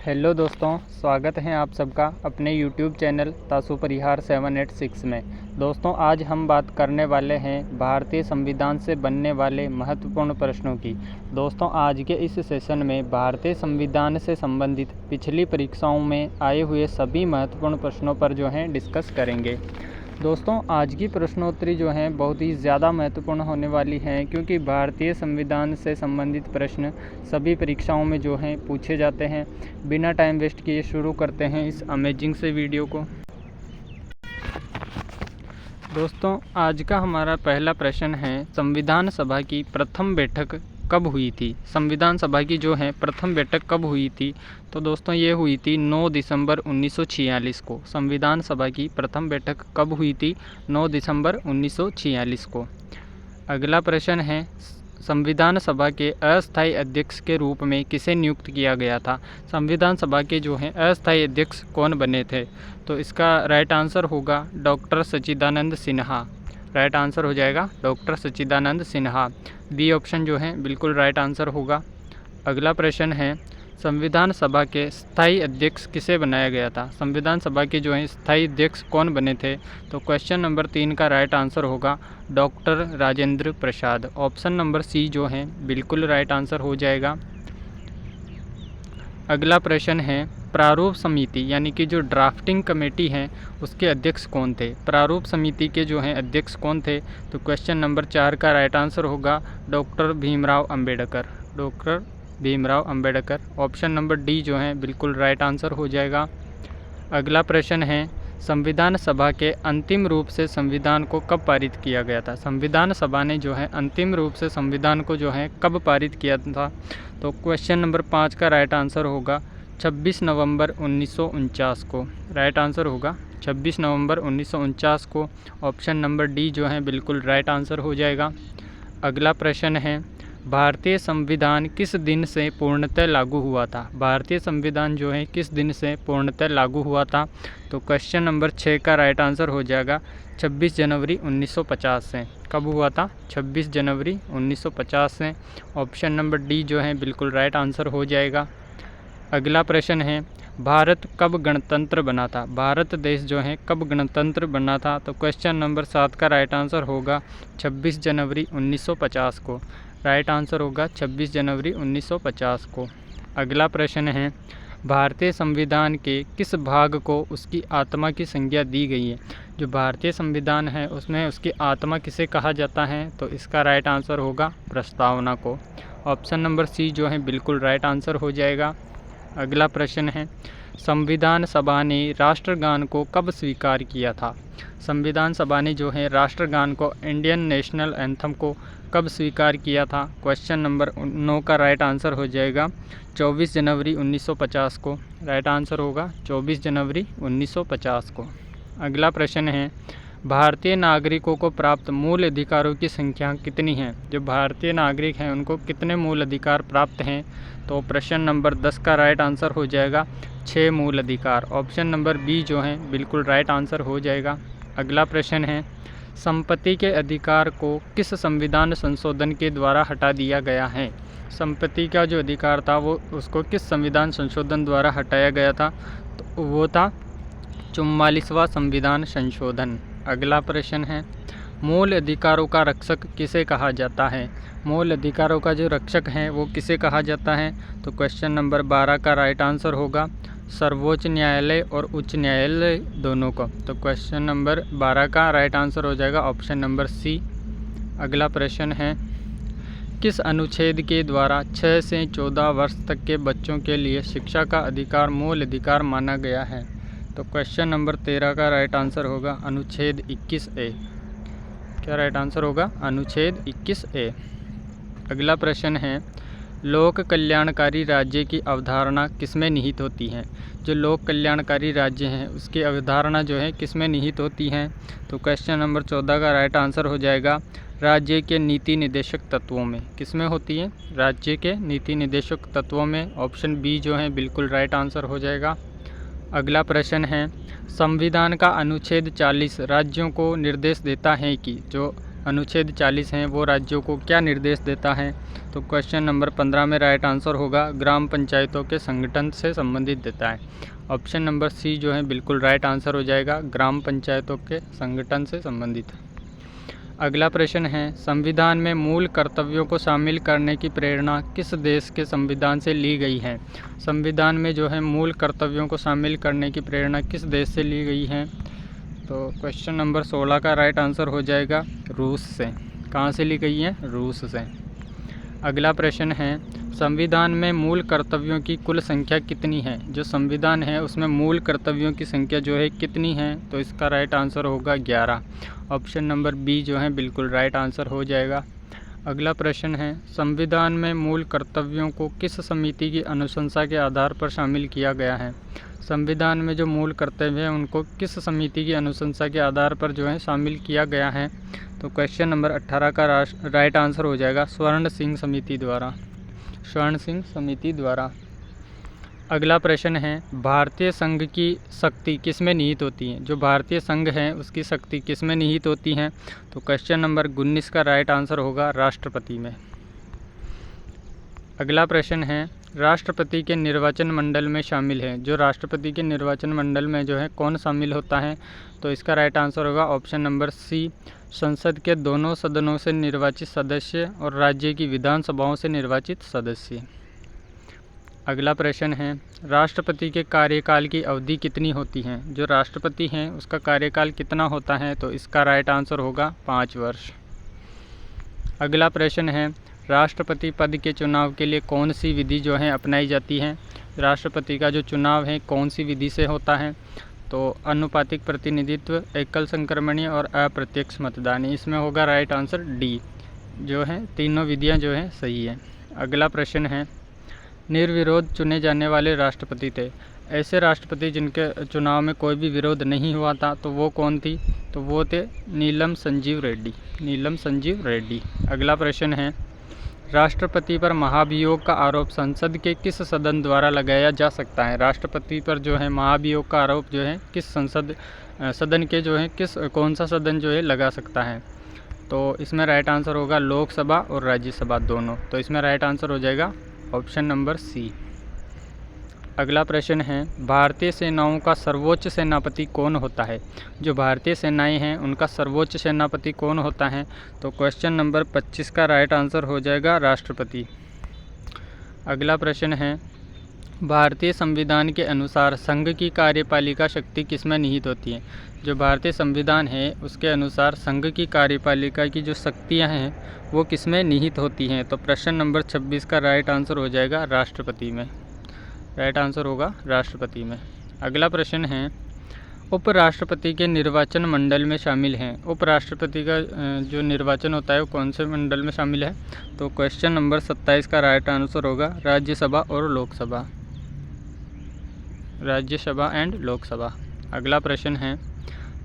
Hello दोस्तों, स्वागत है आप सबका अपने YouTube चैनल तासु परिहार 786 में। दोस्तों, आज हम बात करने वाले हैं भारतीय संविधान से बनने वाले महत्वपूर्ण प्रश्नों की। दोस्तों, आज के इस सेशन में भारतीय संविधान से संबंधित पिछली परीक्षाओं में आए हुए सभी महत्वपूर्ण प्रश्नों पर जो हैं डिस्कस करेंगे। दोस्तों, आज की प्रश्नोत्तरी जो हैं बहुत ही ज़्यादा महत्वपूर्ण होने वाली हैं, क्योंकि भारतीय संविधान से संबंधित प्रश्न सभी परीक्षाओं में जो हैं पूछे जाते हैं। बिना टाइम वेस्ट किए शुरू करते हैं इस अमेजिंग से वीडियो को। दोस्तों, आज का हमारा पहला प्रश्न है, संविधान सभा की प्रथम बैठक कब हुई थी? संविधान सभा की जो है प्रथम बैठक कब हुई थी? तो दोस्तों, ये हुई थी 9 दिसंबर 1946 को। संविधान सभा की प्रथम बैठक कब हुई थी? 9 दिसंबर 1946 को। अगला प्रश्न है, संविधान सभा के अस्थायी अध्यक्ष के रूप में किसे नियुक्त किया गया था? संविधान सभा के जो हैं अस्थायी अध्यक्ष कौन बने थे? तो इसका राइट आंसर होगा डॉक्टर सच्चिदानंद सिन्हा। राइट आंसर हो जाएगा डॉक्टर सच्चिदानंद सिन्हा। बी ऑप्शन जो है बिल्कुल राइट आंसर होगा। अगला प्रश्न है, संविधान सभा के स्थायी अध्यक्ष किसे बनाया गया था? संविधान सभा के जो हैं स्थायी अध्यक्ष कौन बने थे? तो क्वेश्चन नंबर 3 का राइट आंसर होगा doctor Rajendra Prasad. Option number C जो है बिल्कुल राइट आंसर हो जाएगा। अगला प्रश्न है, प्रारूप समिति यानी कि जो ड्राफ्टिंग कमेटी है उसके अध्यक्ष कौन थे? प्रारूप समिति के जो हैं अध्यक्ष कौन थे? तो क्वेश्चन नंबर 4 का राइट आंसर होगा doctor Bhimrao Ambedkar. Doctor Bhimrao Ambedkar. Option number D जो है बिल्कुल राइट आंसर हो जाएगा। अगला प्रश्न है, संविधान सभा के अंतिम रूप से संविधान को कब पारित किया गया था? संविधान सभा ने जो है अंतिम रूप से संविधान को जो है कब पारित किया था? तो क्वेश्चन नंबर 5 का राइट आंसर होगा 26 नवंबर 1949 को। राइट आंसर होगा 26 नवंबर 1949 को। ऑप्शन नंबर डी जो है बिल्कुल राइट आंसर हो जाएगा। अगला प्रश्न है, भारतीय संविधान किस दिन से पूर्णतः लागू हुआ था? भारतीय संविधान जो है किस दिन से पूर्णतः लागू हुआ था? तो क्वेश्चन नंबर 6 का राइट आंसर हो जाएगा 26 जनवरी 1950 से। कब हुआ था? 26 जनवरी 1950 से। ऑप्शन नंबर डी जो है बिल्कुल राइट आंसर हो जाएगा। अगला प्रश्न है, भारत कब गणतंत्र बना था? भारत देश जो है कब गणतंत्र बना था? तो क्वेश्चन नंबर 7 का राइट आंसर होगा 26 जनवरी 1950 को। राइट आंसर होगा 26 जनवरी 1950 को। अगला प्रश्न है, भारतीय संविधान के किस भाग को उसकी आत्मा की संज्ञा दी गई है? जो भारतीय संविधान है उसमें उसकी आत्मा किसे कहा जाता है? तो इसका राइट आंसर होगा प्रस्तावना को। ऑप्शन नंबर सी जो है बिल्कुल राइट आंसर हो जाएगा। अगला प्रश्न है, संविधान सभा ने राष्ट्रगान को कब स्वीकार किया था? संविधान सभा ने जो है राष्ट्रगान को, इंडियन नेशनल एंथम को कब स्वीकार किया था? क्वेश्चन नंबर 9 का राइट आंसर हो जाएगा 24 जनवरी 1950 को। राइट आंसर होगा 24 जनवरी 1950 को। अगला प्रश्न है, भारतीय नागरिकों को प्राप्त मूल अधिकारों की संख्या कितनी है? जो भारतीय नागरिक हैं उनको कितने मूल अधिकार प्राप्त हैं? तो प्रश्न नंबर 10 का राइट आंसर हो जाएगा 6 मूल अधिकार। ऑप्शन नंबर बी जो है बिल्कुल राइट आंसर हो जाएगा। अगला प्रश्न है, संपत्ति के अधिकार को किस संविधान संशोधन के द्वारा हटा दिया गया है? संपत्ति का जो अधिकार था वो उसको किस संविधान संशोधन द्वारा हटाया गया था? तो वो था 44वां संविधान संशोधन। अगला प्रश्न है, मूल अधिकारों का रक्षक किसे कहा जाता है? मूल अधिकारों का जो रक्षक है वो किसे कहा जाता है? तो क्वेश्चन नंबर 12 का राइट आंसर होगा सर्वोच्च न्यायालय और उच्च न्यायालय दोनों को। तो क्वेश्चन नंबर 12 का राइट आंसर हो जाएगा ऑप्शन नंबर सी। अगला प्रश्न है, किस अनुच्छेद के द्वारा 6 से 14 वर्ष तक के बच्चों के लिए शिक्षा का अधिकार मूल अधिकार माना गया है? तो क्वेश्चन नंबर 13 का राइट आंसर होगा अनुच्छेद 21A। क्या राइट आंसर होगा? अनुच्छेद 21A। अगला प्रश्न है, लोक कल्याणकारी राज्य की अवधारणा किसमें निहित होती है? जो लोक कल्याणकारी राज्य हैं उसकी अवधारणा जो है किसमें निहित होती है? तो क्वेश्चन नंबर 14 का राइट आंसर हो जाएगा राज्य के नीति निर्देशक तत्वों में। किसमें होती है? राज्य के नीति निर्देशक तत्वों में। ऑप्शन बी जो है बिल्कुल राइट आंसर हो जाएगा। अगला प्रश्न है, संविधान का अनुच्छेद 40 राज्यों को निर्देश देता है कि जो अनुच्छेद 40 हैं वो राज्यों को क्या निर्देश देता है? तो क्वेश्चन नंबर 15 में राइट आंसर होगा ग्राम पंचायतों के संगठन से संबंधित देता है। ऑप्शन नंबर सी जो है बिल्कुल राइट आंसर हो जाएगा, ग्राम पंचायतों के संगठन से संबंधित। अगला प्रश्न है, संविधान में मूल कर्तव्यों को शामिल करने की प्रेरणा किस देश के संविधान से ली गई है? संविधान में जो है मूल कर्तव्यों को शामिल करने की प्रेरणा किस देश से ली गई है? तो क्वेश्चन नंबर 16 का राइट आंसर हो जाएगा रूस से। कहाँ से ली गई है? रूस से। अगला प्रश्न है, संविधान में मूल कर्तव्यों की कुल संख्या कितनी है? जो संविधान है उसमें मूल कर्तव्यों की संख्या जो है कितनी है? तो इसका राइट आंसर होगा 11। ऑप्शन नंबर बी जो है बिल्कुल राइट आंसर हो जाएगा। अगला प्रश्न है, संविधान में मूल कर्तव्यों को किस समिति की अनुशंसा के आधार पर शामिल किया गया है? संविधान में जो मूल कर्तव्य हैं उनको किस समिति की अनुशंसा के आधार पर जो है शामिल किया गया है? तो क्वेश्चन नंबर 18 का राइट आंसर हो जाएगा स्वर्ण सिंह समिति द्वारा। स्वर्ण सिंह समिति द्वारा। अगला प्रश्न है, भारतीय संघ की शक्ति किस में निहित होती है? जो भारतीय संघ है उसकी शक्ति किस में निहित होती है? तो क्वेश्चन नंबर 19 का राइट आंसर होगा राष्ट्रपति में। अगला प्रश्न है, राष्ट्रपति के निर्वाचन मंडल में शामिल है। जो राष्ट्रपति के निर्वाचन मंडल में जो है कौन शामिल होता है? तो इसका राइट आंसर होगा ऑप्शन नंबर सी, संसद के दोनों सदनों से निर्वाचित सदस्य और राज्य की विधानसभाओं से निर्वाचित सदस्य। अगला प्रश्न है, राष्ट्रपति के कार्यकाल की अवधि कितनी होती है? जो राष्ट्रपति हैं उसका कार्यकाल कितना होता है? तो इसका राइट आंसर होगा 5 वर्ष। अगला प्रश्न है, राष्ट्रपति पद के चुनाव के लिए कौन सी विधि जो है अपनाई जाती है? राष्ट्रपति का जो चुनाव है कौन सी विधि से होता है? तो अनुपातिक प्रतिनिधित्व, एकल संक्रमणीय और अप्रत्यक्ष मतदान। इसमें होगा राइट आंसर डी, जो है तीनों विधियां जो है सही है। अगला प्रश्न है, निर्विरोध चुने जाने वाले राष्ट्रपति थे। ऐसे राष्ट्रपति जिनके चुनाव में कोई भी विरोध नहीं हुआ था तो वो कौन थी? तो वो थे नीलम संजीव रेड्डी। नीलम संजीव रेड्डी। अगला प्रश्न है, राष्ट्रपति पर महाभियोग का आरोप संसद के किस सदन द्वारा लगाया जा सकता है? राष्ट्रपति पर जो है महाभियोग का आरोप जो है किस सदन के जो है कौन सा सदन जो है लगा सकता है? तो इसमें राइट आंसर होगा लोकसभा और राज्यसभा दोनों। तो इसमें राइट आंसर हो जाएगा ऑप्शन नंबर सी। अगला प्रश्न है, भारतीय सेनाओं का सर्वोच्च सेनापति कौन होता है? जो भारतीय सेनाएं हैं उनका सर्वोच्च सेनापति कौन होता है? तो क्वेश्चन नंबर 25 का राइट आंसर हो जाएगा राष्ट्रपति। अगला प्रश्न है, भारतीय संविधान के अनुसार संघ की कार्यपालिका शक्ति किसमें निहित होती है? जो भारतीय संविधान है उसके अनुसार संघ की कार्यपालिका की जो शक्तियाँ हैं वो किसमें निहित होती हैं? तो प्रश्न नंबर 26 का राइट आंसर हो जाएगा राष्ट्रपति में। राइट आंसर होगा राष्ट्रपति में। अगला प्रश्न है, उपराष्ट्रपति के निर्वाचन मंडल में शामिल हैं। उपराष्ट्रपति का जो निर्वाचन होता है वो कौन से मंडल में शामिल है? तो क्वेश्चन नंबर 27 का राइट आंसर होगा राज्यसभा और लोकसभा। राज्यसभा एंड लोकसभा। अगला प्रश्न है,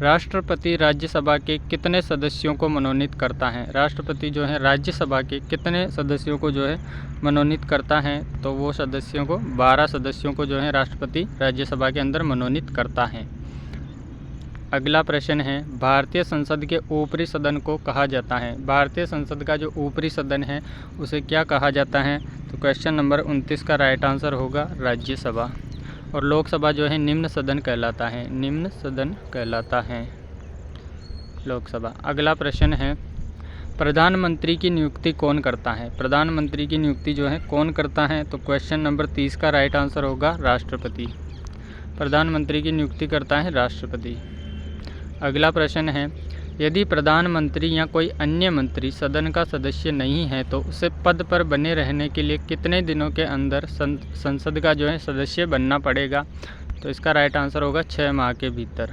राष्ट्रपति राज्यसभा के कितने सदस्यों को मनोनीत करता है? राष्ट्रपति जो है राज्यसभा के कितने सदस्यों को जो है मनोनीत करता है? तो वो सदस्यों को 12 सदस्यों को जो है राष्ट्रपति राज्यसभा के अंदर मनोनीत करता है। अगला प्रश्न है, भारतीय संसद के ऊपरी सदन को कहा जाता है। भारतीय संसद का जो ऊपरी सदन है उसे क्या कहा जाता है? तो क्वेश्चन नंबर 29 का राइट आंसर होगा राज्यसभा। और लोकसभा जो है निम्न सदन कहलाता है। निम्न सदन कहलाता है लोकसभा। अगला प्रश्न है, प्रधानमंत्री की नियुक्ति कौन करता है? प्रधानमंत्री की नियुक्ति जो है कौन करता है? तो क्वेश्चन नंबर 30 का राइट आंसर होगा राष्ट्रपति। प्रधानमंत्री की नियुक्ति करता है राष्ट्रपति। अगला प्रश्न है, यदि प्रधानमंत्री या कोई अन्य मंत्री सदन का सदस्य नहीं है तो उसे पद पर बने रहने के लिए कितने दिनों के अंदर संसद का जो है सदस्य बनना पड़ेगा? तो इसका राइट आंसर होगा 6 माह के भीतर।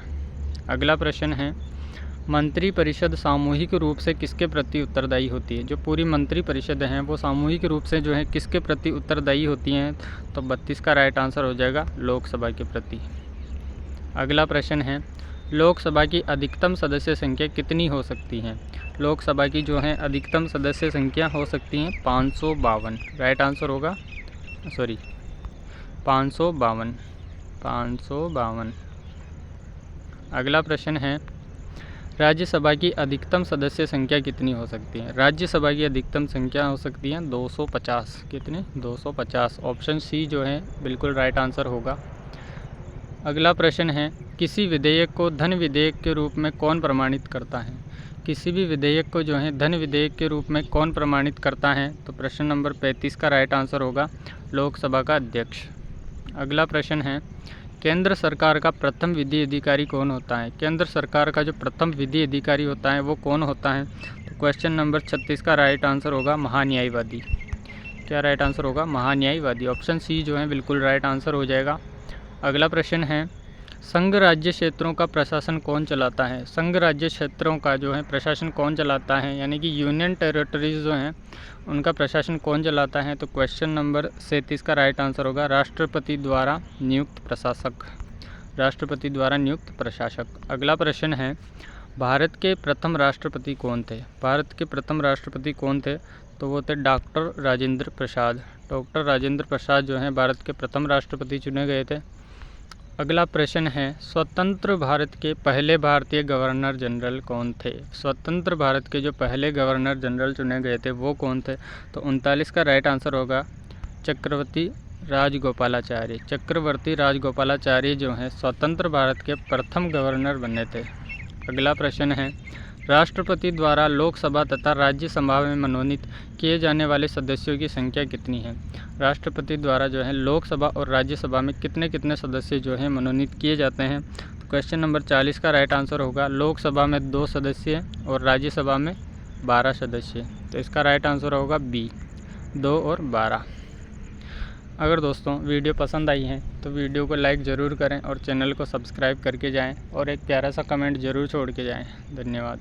अगला प्रश्न है, मंत्रिपरिषद सामूहिक रूप से किसके प्रति उत्तरदायी होती है? जो पूरी मंत्रिपरिषद है वो सामूहिक रूप से जो है किसके प्रति उत्तरदायी होती हैं? तो 32 का राइट आंसर हो जाएगा लोकसभा के प्रति। अगला प्रश्न है, लोकसभा की अधिकतम सदस्य संख्या कितनी हो सकती है? लोकसभा की जो है अधिकतम सदस्य संख्या हो सकती है 552। राइट आंसर होगा 552। अगला प्रश्न है, राज्यसभा की अधिकतम सदस्य संख्या कितनी हो सकती है? राज्यसभा की अधिकतम संख्या हो सकती है 250। कितनी? 250। ऑप्शन सी जो है बिल्कुल राइट आंसर होगा। अगला प्रश्न है, किसी विधेयक को धन विधेयक के रूप में कौन प्रमाणित करता है? किसी भी विधेयक को जो है धन विधेयक के रूप में कौन प्रमाणित करता है? तो प्रश्न नंबर 35 का राइट आंसर होगा लोकसभा का अध्यक्ष। अगला प्रश्न है, केंद्र सरकार का प्रथम विधि अधिकारी कौन होता है? केंद्र सरकार का जो प्रथम विधि अधिकारी होता है वो कौन होता है? तो क्वेश्चन नंबर 36 का राइट आंसर होगा महान्यायवादी। क्या राइट आंसर होगा? महान्यायवादी। ऑप्शन सी जो है बिल्कुल राइट आंसर हो जाएगा। अगला प्रश्न है, संघ राज्य क्षेत्रों का प्रशासन कौन चलाता है? संघ राज्य क्षेत्रों का जो है प्रशासन कौन चलाता है, यानी कि यूनियन टेरिटरीज जो हैं उनका प्रशासन कौन चलाता है? तो क्वेश्चन नंबर 37 का राइट आंसर होगा राष्ट्रपति द्वारा नियुक्त प्रशासक। राष्ट्रपति द्वारा नियुक्त प्रशासक। अगला प्रश्न है, भारत के प्रथम राष्ट्रपति कौन थे? भारत के प्रथम राष्ट्रपति कौन थे? तो वो थे डॉक्टर राजेंद्र प्रसाद। डॉक्टर राजेंद्र प्रसाद जो हैं भारत के प्रथम राष्ट्रपति चुने गए थे। अगला प्रश्न है, स्वतंत्र भारत के पहले भारतीय गवर्नर जनरल कौन थे? स्वतंत्र भारत के जो पहले गवर्नर जनरल चुने गए थे वो कौन थे? तो 39 का राइट आंसर होगा चक्रवर्ती राजगोपालाचारी। चक्रवर्ती राजगोपालाचारी जो हैं स्वतंत्र भारत के प्रथम गवर्नर बने थे। अगला प्रश्न है, राष्ट्रपति द्वारा लोकसभा तथा राज्यसभा में मनोनीत किए जाने वाले सदस्यों की संख्या कितनी है? राष्ट्रपति द्वारा जो है लोकसभा और राज्यसभा में कितने कितने सदस्य जो हैं मनोनीत किए जाते हैं? तो क्वेश्चन नंबर 40 का राइट आंसर होगा लोकसभा में 2 सदस्य और राज्यसभा में 12 सदस्य। तो इसका राइट आंसर होगा बी, 2 और 12। अगर दोस्तों वीडियो पसंद आई है तो वीडियो को लाइक ज़रूर करें और चैनल को सब्सक्राइब करके जाएं और एक प्यारा सा कमेंट ज़रूर छोड़ के जाएं। धन्यवाद।